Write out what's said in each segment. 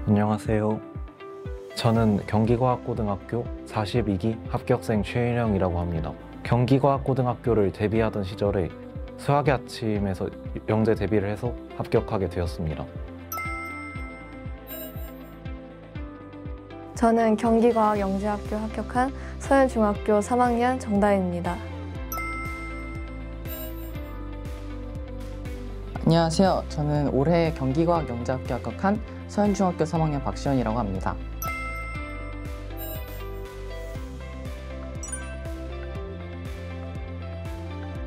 안녕하세요. 저는 경기과학고등학교 42기 합격생 최윤영이라고 합니다. 경기과학고등학교를 데뷔하던 시절에 수학의 아침에서 영재 데뷔를 해서 합격하게 되었습니다. 저는 경기과학영재학교 합격한 서현중학교 3학년 정다인입니다. 안녕하세요. 저는 올해 경기과학영재학교 합격한 서현중학교 3학년 박시현이라고 합니다.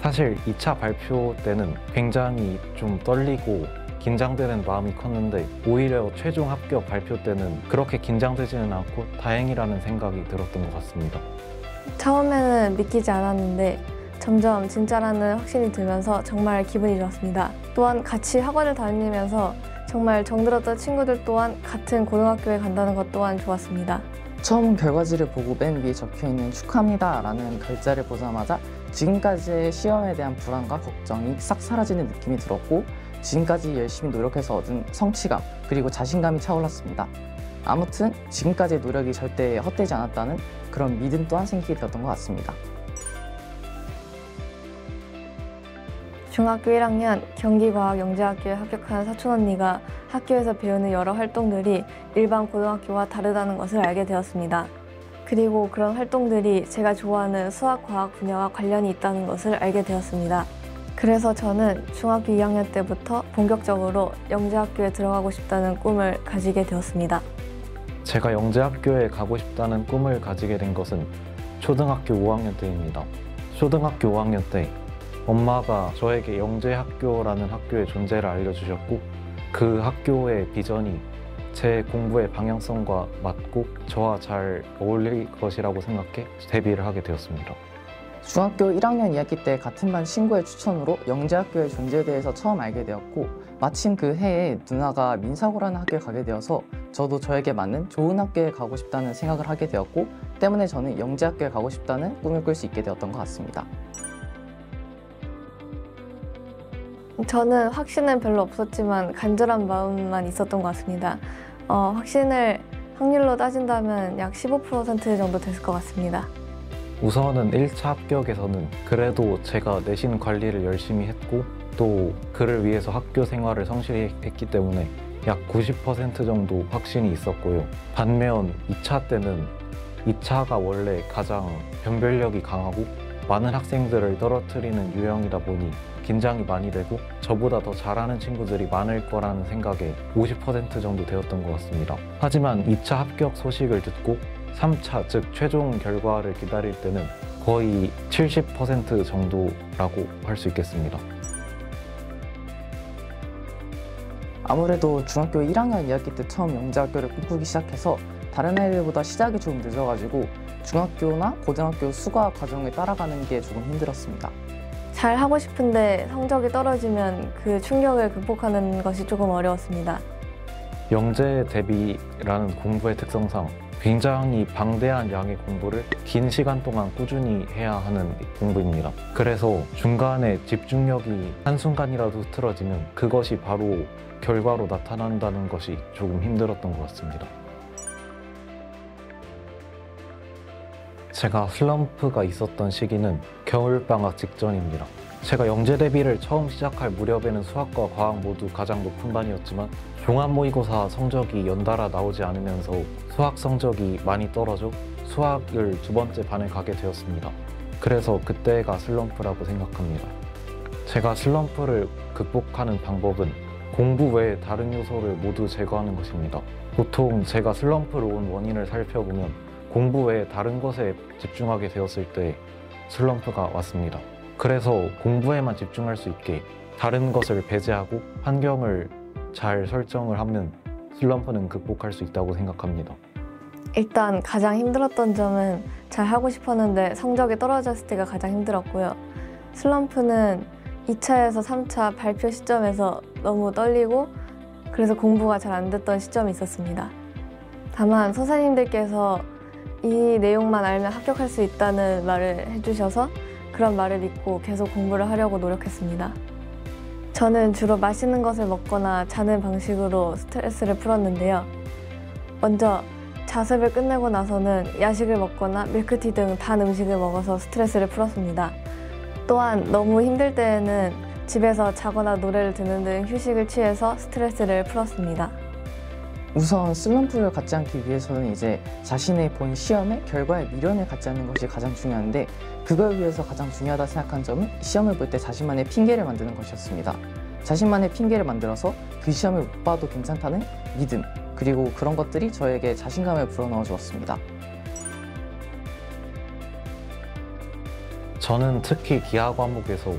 사실 2차 발표 때는 굉장히 좀 떨리고 긴장되는 마음이 컸는데 오히려 최종 합격 발표 때는 그렇게 긴장되지는 않고 다행이라는 생각이 들었던 것 같습니다. 처음에는 믿기지 않았는데 점점 진짜라는 확신이 들면서 정말 기분이 좋았습니다. 또한 같이 학원을 다니면서 정말 정들었던 친구들 또한 같은 고등학교에 간다는 것 또한 좋았습니다. 처음 결과지를 보고 맨 위에 적혀있는 축하합니다 라는 글자를 보자마자 지금까지의 시험에 대한 불안과 걱정이 싹 사라지는 느낌이 들었고 지금까지 열심히 노력해서 얻은 성취감 그리고 자신감이 차올랐습니다. 아무튼 지금까지의 노력이 절대 헛되지 않았다는 그런 믿음 또한 생기게 되었던 것 같습니다. 중학교 1학년 경기과학영재학교에 합격한 사촌언니가 학교에서 배우는 여러 활동들이 일반 고등학교와 다르다는 것을 알게 되었습니다. 그리고 그런 활동들이 제가 좋아하는 수학, 과학 분야와 관련이 있다는 것을 알게 되었습니다. 그래서 저는 중학교 2학년 때부터 본격적으로 영재학교에 들어가고 싶다는 꿈을 가지게 되었습니다. 제가 영재학교에 가고 싶다는 꿈을 가지게 된 것은 초등학교 5학년 때입니다. 초등학교 5학년 때 엄마가 저에게 영재학교라는 학교의 존재를 알려주셨고 그 학교의 비전이 제 공부의 방향성과 맞고 저와 잘 어울릴 것이라고 생각해 데뷔를 하게 되었습니다. 중학교 1학년 2학기 때 같은 반 친구의 추천으로 영재학교의 존재에 대해서 처음 알게 되었고 마침 그 해에 누나가 민사고라는 학교에 가게 되어서 저도 저에게 맞는 좋은 학교에 가고 싶다는 생각을 하게 되었고 때문에 저는 영재학교에 가고 싶다는 꿈을 꿀 수 있게 되었던 것 같습니다. 저는 확신은 별로 없었지만 간절한 마음만 있었던 것 같습니다. 확신을 확률로 따진다면 약 15% 정도 됐을 것 같습니다. 우선은 1차 합격에서는 그래도 제가 내신 관리를 열심히 했고 또 그를 위해서 학교 생활을 성실히 했기 때문에 약 90% 정도 확신이 있었고요. 반면 2차 때는 2차가 원래 가장 변별력이 강하고 많은 학생들을 떨어뜨리는 유형이다 보니 긴장이 많이 되고 저보다 더 잘하는 친구들이 많을 거라는 생각에 50% 정도 되었던 것 같습니다. 하지만 2차 합격 소식을 듣고 3차, 즉 최종 결과를 기다릴 때는 거의 70% 정도라고 할 수 있겠습니다. 아무래도 중학교 1학년 2학기 때 처음 영재학교를 꿈꾸기 시작해서 다른 아이들보다 시작이 좀 늦어가지고 중학교나 고등학교 수과 과정을 따라가는 게 조금 힘들었습니다. 잘 하고 싶은데 성적이 떨어지면 그 충격을 극복하는 것이 조금 어려웠습니다. 영재 대비라는 공부의 특성상 굉장히 방대한 양의 공부를 긴 시간 동안 꾸준히 해야 하는 공부입니다. 그래서 중간에 집중력이 한순간이라도 흐트러지면 그것이 바로 결과로 나타난다는 것이 조금 힘들었던 것 같습니다. 제가 슬럼프가 있었던 시기는 겨울방학 직전입니다. 제가 영재 대비를 처음 시작할 무렵에는 수학과 과학 모두 가장 높은 반이었지만 종합모의고사 성적이 연달아 나오지 않으면서 수학 성적이 많이 떨어져 수학을 2번째 반에 가게 되었습니다. 그래서 그때가 슬럼프라고 생각합니다. 제가 슬럼프를 극복하는 방법은 공부 외에 다른 요소를 모두 제거하는 것입니다. 보통 제가 슬럼프로 온 원인을 살펴보면 공부 외에 다른 것에 집중하게 되었을 때 슬럼프가 왔습니다. 그래서 공부에만 집중할 수 있게 다른 것을 배제하고 환경을 잘 설정을 하면 슬럼프는 극복할 수 있다고 생각합니다. 일단 가장 힘들었던 점은 잘 하고 싶었는데 성적이 떨어졌을 때가 가장 힘들었고요. 슬럼프는 2차에서 3차 발표 시점에서 너무 떨리고 그래서 공부가 잘 안 됐던 시점이 있었습니다. 다만 선생님들께서 이 내용만 알면 합격할 수 있다는 말을 해주셔서 그런 말을 믿고 계속 공부를 하려고 노력했습니다. 저는 주로 맛있는 것을 먹거나 자는 방식으로 스트레스를 풀었는데요. 먼저 자습을 끝내고 나서는 야식을 먹거나 밀크티 등 단 음식을 먹어서 스트레스를 풀었습니다. 또한 너무 힘들 때에는 집에서 자거나 노래를 듣는 등 휴식을 취해서 스트레스를 풀었습니다. 우선 슬럼프를 갖지 않기 위해서는 이제 자신의 본 시험의 결과에 미련을 갖지 않는 것이 가장 중요한데, 그걸 위해서 가장 중요하다 생각한 점은 시험을 볼 때 자신만의 핑계를 만드는 것이었습니다. 자신만의 핑계를 만들어서 그 시험을 못 봐도 괜찮다는 믿음, 그리고 그런 것들이 저에게 자신감을 불어넣어 주었습니다. 저는 특히 기하 과목에서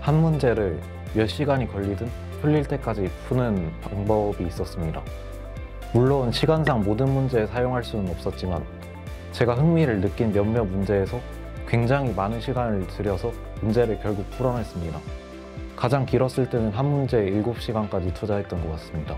한 문제를 몇 시간이 걸리든 풀릴 때까지 푸는 방법이 있었습니다. 물론 시간상 모든 문제에 사용할 수는 없었지만 제가 흥미를 느낀 몇몇 문제에서 굉장히 많은 시간을 들여서 문제를 결국 풀어냈습니다. 가장 길었을 때는 한 문제에 7시간까지 투자했던 것 같습니다.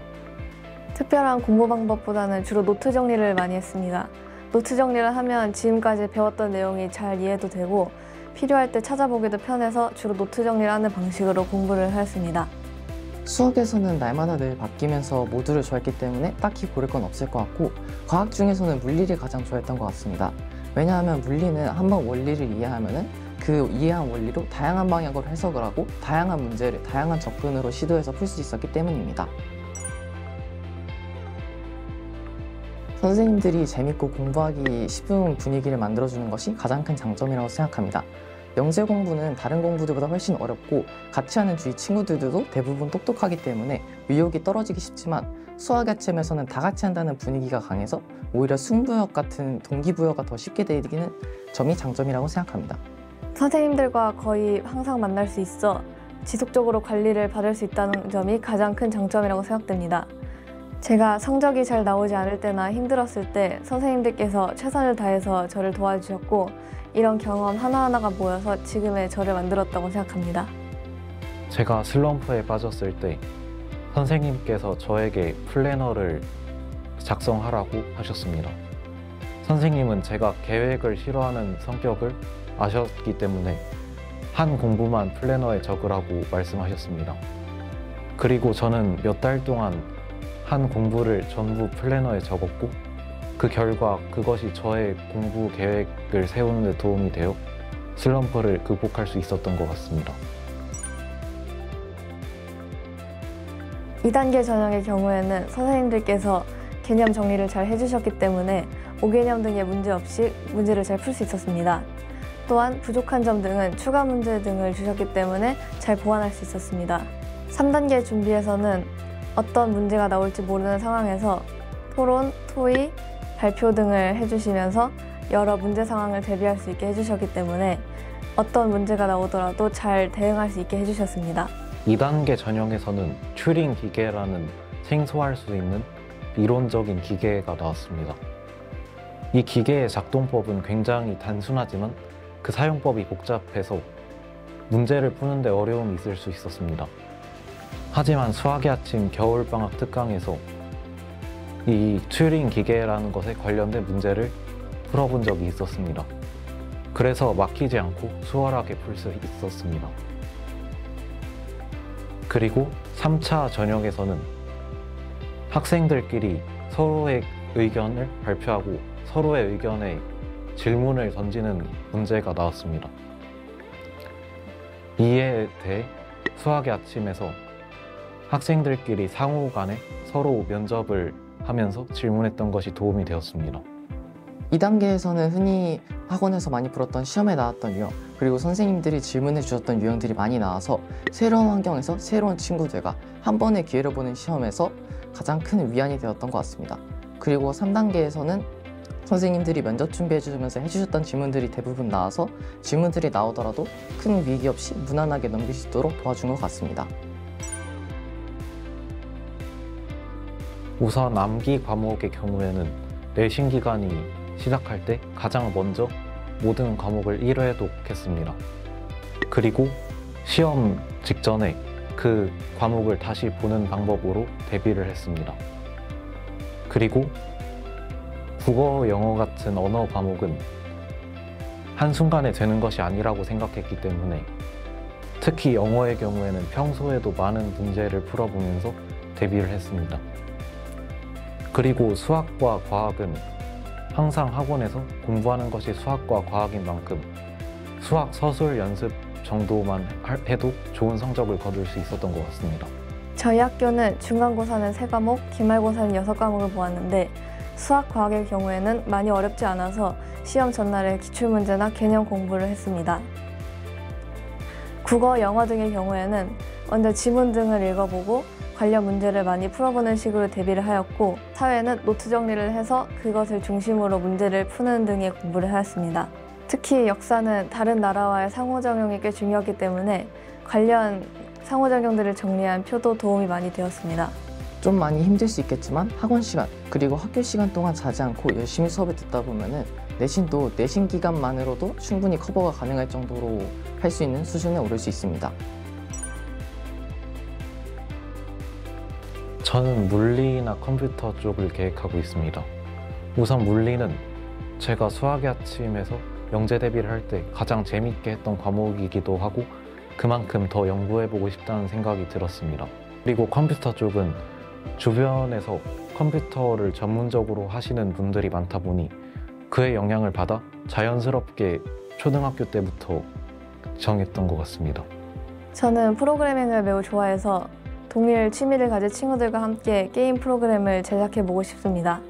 특별한 공부 방법보다는 주로 노트 정리를 많이 했습니다. 노트 정리를 하면 지금까지 배웠던 내용이 잘 이해도 되고 필요할 때 찾아보기도 편해서 주로 노트 정리를 하는 방식으로 공부를 하였습니다. 수학에서는 날마다 늘 바뀌면서 모두를 좋아했기 때문에 딱히 고를 건 없을 것 같고, 과학 중에서는 물리를 가장 좋아했던 것 같습니다. 왜냐하면 물리는 한번 원리를 이해하면 그 이해한 원리로 다양한 방향으로 해석을 하고 다양한 문제를 다양한 접근으로 시도해서 풀 수 있었기 때문입니다. 선생님들이 재밌고 공부하기 쉬운 분위기를 만들어주는 것이 가장 큰 장점이라고 생각합니다. 영재 공부는 다른 공부들보다 훨씬 어렵고 같이 하는 주위 친구들도 대부분 똑똑하기 때문에 의욕이 떨어지기 쉽지만, 수학 아침에서는 다 같이 한다는 분위기가 강해서 오히려 승부욕 같은 동기부여가 더 쉽게 되는 점이 장점이라고 생각합니다. 선생님들과 거의 항상 만날 수 있어 지속적으로 관리를 받을 수 있다는 점이 가장 큰 장점이라고 생각됩니다. 제가 성적이 잘 나오지 않을 때나 힘들었을 때 선생님들께서 최선을 다해서 저를 도와주셨고, 이런 경험 하나하나가 모여서 지금의 저를 만들었다고 생각합니다. 제가 슬럼프에 빠졌을 때 선생님께서 저에게 플래너를 작성하라고 하셨습니다. 선생님은 제가 계획을 싫어하는 성격을 아셨기 때문에 한 공부만 플래너에 적으라고 말씀하셨습니다. 그리고 저는 몇 달 동안 한 공부를 전부 플래너에 적었고, 그 결과 그것이 저의 공부 계획을 세우는 데 도움이 되어 슬럼프를 극복할 수 있었던 것 같습니다. 2단계 전형의 경우에는 선생님들께서 개념 정리를 잘 해주셨기 때문에 5개념 등의 문제 없이 문제를 잘 풀 수 있었습니다. 또한 부족한 점 등은 추가 문제 등을 주셨기 때문에 잘 보완할 수 있었습니다. 3단계 준비에서는 어떤 문제가 나올지 모르는 상황에서 토론, 토의, 발표 등을 해주시면서 여러 문제 상황을 대비할 수 있게 해주셨기 때문에 어떤 문제가 나오더라도 잘 대응할 수 있게 해주셨습니다. 2단계 전형에서는 튜링 기계라는 생소할 수 있는 이론적인 기계가 나왔습니다. 이 기계의 작동법은 굉장히 단순하지만 그 사용법이 복잡해서 문제를 푸는데 어려움이 있을 수 있었습니다. 하지만 수학의 아침 겨울방학 특강에서 이 튜링 기계라는 것에 관련된 문제를 풀어본 적이 있었습니다. 그래서 막히지 않고 수월하게 풀 수 있었습니다. 그리고 3차 전형에서는 학생들끼리 서로의 의견을 발표하고 서로의 의견에 질문을 던지는 문제가 나왔습니다. 이에 대해 수학의 아침에서 학생들끼리 상호 간에 서로 면접을 하면서 질문했던 것이 도움이 되었습니다. 2단계에서는 흔히 학원에서 많이 풀었던 시험에 나왔던 유형, 그리고 선생님들이 질문해 주셨던 유형들이 많이 나와서 새로운 환경에서 새로운 친구들과 한 번의 기회를 보는 시험에서 가장 큰 위안이 되었던 것 같습니다. 그리고 3단계에서는 선생님들이 면접 준비해 주면서 해주셨던 질문들이 대부분 나와서 질문들이 나오더라도 큰 위기 없이 무난하게 넘길 수 있도록 도와준 것 같습니다. 우선 암기 과목의 경우에는 내신 기간이 시작할 때 가장 먼저 모든 과목을 1회 독했습니다. 그리고 시험 직전에 그 과목을 다시 보는 방법으로 대비를 했습니다. 그리고 국어, 영어 같은 언어 과목은 한순간에 되는 것이 아니라고 생각했기 때문에 특히 영어의 경우에는 평소에도 많은 문제를 풀어보면서 데뷔를 했습니다. 그리고 수학과 과학은 항상 학원에서 공부하는 것이 수학과 과학인 만큼 수학 서술 연습 정도만 해도 좋은 성적을 거둘 수 있었던 것 같습니다. 저희 학교는 중간고사는 3과목, 기말고사는 6과목을 보았는데 수학, 과학의 경우에는 많이 어렵지 않아서 시험 전날에 기출문제나 개념 공부를 했습니다. 국어, 영어 등의 경우에는 먼저 지문 등을 읽어보고 관련 문제를 많이 풀어보는 식으로 대비를 하였고, 사회는 노트 정리를 해서 그것을 중심으로 문제를 푸는 등의 공부를 하였습니다. 특히 역사는 다른 나라와의 상호작용이 꽤 중요했기 때문에 관련 상호작용들을 정리한 표도 도움이 많이 되었습니다. 좀 많이 힘들 수 있겠지만 학원 시간 그리고 학교 시간 동안 자지 않고 열심히 수업을 듣다 보면은 내신도 내신 기간만으로도 충분히 커버가 가능할 정도로 할 수 있는 수준에 오를 수 있습니다. 저는 물리나 컴퓨터 쪽을 계획하고 있습니다. 우선 물리는 제가 수학의 아침에서 영재 대비를 할 때 가장 재밌게 했던 과목이기도 하고 그만큼 더 연구해보고 싶다는 생각이 들었습니다. 그리고 컴퓨터 쪽은 주변에서 컴퓨터를 전문적으로 하시는 분들이 많다 보니 그의 영향을 받아 자연스럽게 초등학교 때부터 정했던 것 같습니다. 저는 프로그래밍을 매우 좋아해서 동일 취미를 가진 친구들과 함께 게임 프로그램을 제작해보고 싶습니다.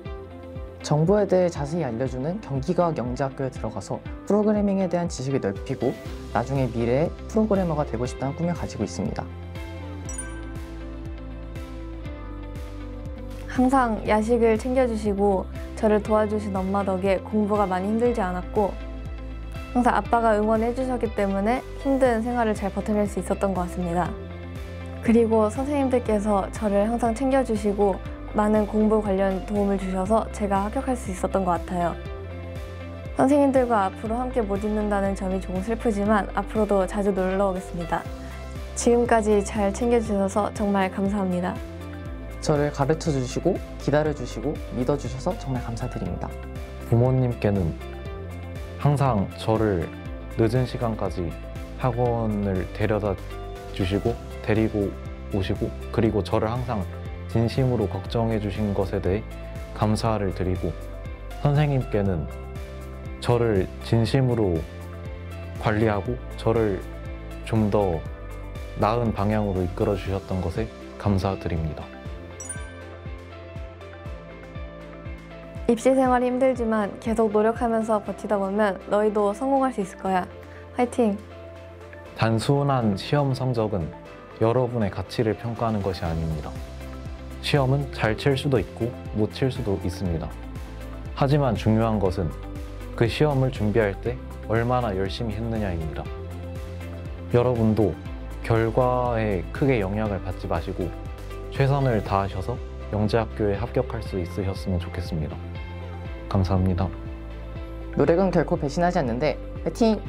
정보에 대해 자세히 알려주는 경기과학 영재학교에 들어가서 프로그래밍에 대한 지식을 넓히고 나중에 미래에 프로그래머가 되고 싶다는 꿈을 가지고 있습니다. 항상 야식을 챙겨주시고 저를 도와주신 엄마 덕에 공부가 많이 힘들지 않았고, 항상 아빠가 응원해 주셨기 때문에 힘든 생활을 잘 버텨낼 수 있었던 것 같습니다. 그리고 선생님들께서 저를 항상 챙겨주시고 많은 공부 관련 도움을 주셔서 제가 합격할 수 있었던 것 같아요. 선생님들과 앞으로 함께 못 있는다는 점이 조금 슬프지만 앞으로도 자주 놀러 오겠습니다. 지금까지 잘 챙겨주셔서 정말 감사합니다. 저를 가르쳐 주시고 기다려 주시고 믿어 주셔서 정말 감사드립니다. 부모님께는 항상 저를 늦은 시간까지 학원을 데려다 주시고 데리고 오시고 그리고 저를 항상 진심으로 걱정해 주신 것에 대해 감사를 드리고, 선생님께는 저를 진심으로 관리하고 저를 좀 더 나은 방향으로 이끌어 주셨던 것에 감사드립니다. 입시 생활이 힘들지만 계속 노력하면서 버티다 보면 너희도 성공할 수 있을 거야. 화이팅! 단순한 시험 성적은 여러분의 가치를 평가하는 것이 아닙니다. 시험은 잘 칠 수도 있고 못 칠 수도 있습니다. 하지만 중요한 것은 그 시험을 준비할 때 얼마나 열심히 했느냐입니다. 여러분도 결과에 크게 영향을 받지 마시고 최선을 다하셔서 영재학교에 합격할 수 있으셨으면 좋겠습니다. 감사합니다. 노력은 결코 배신하지 않는데 화이팅!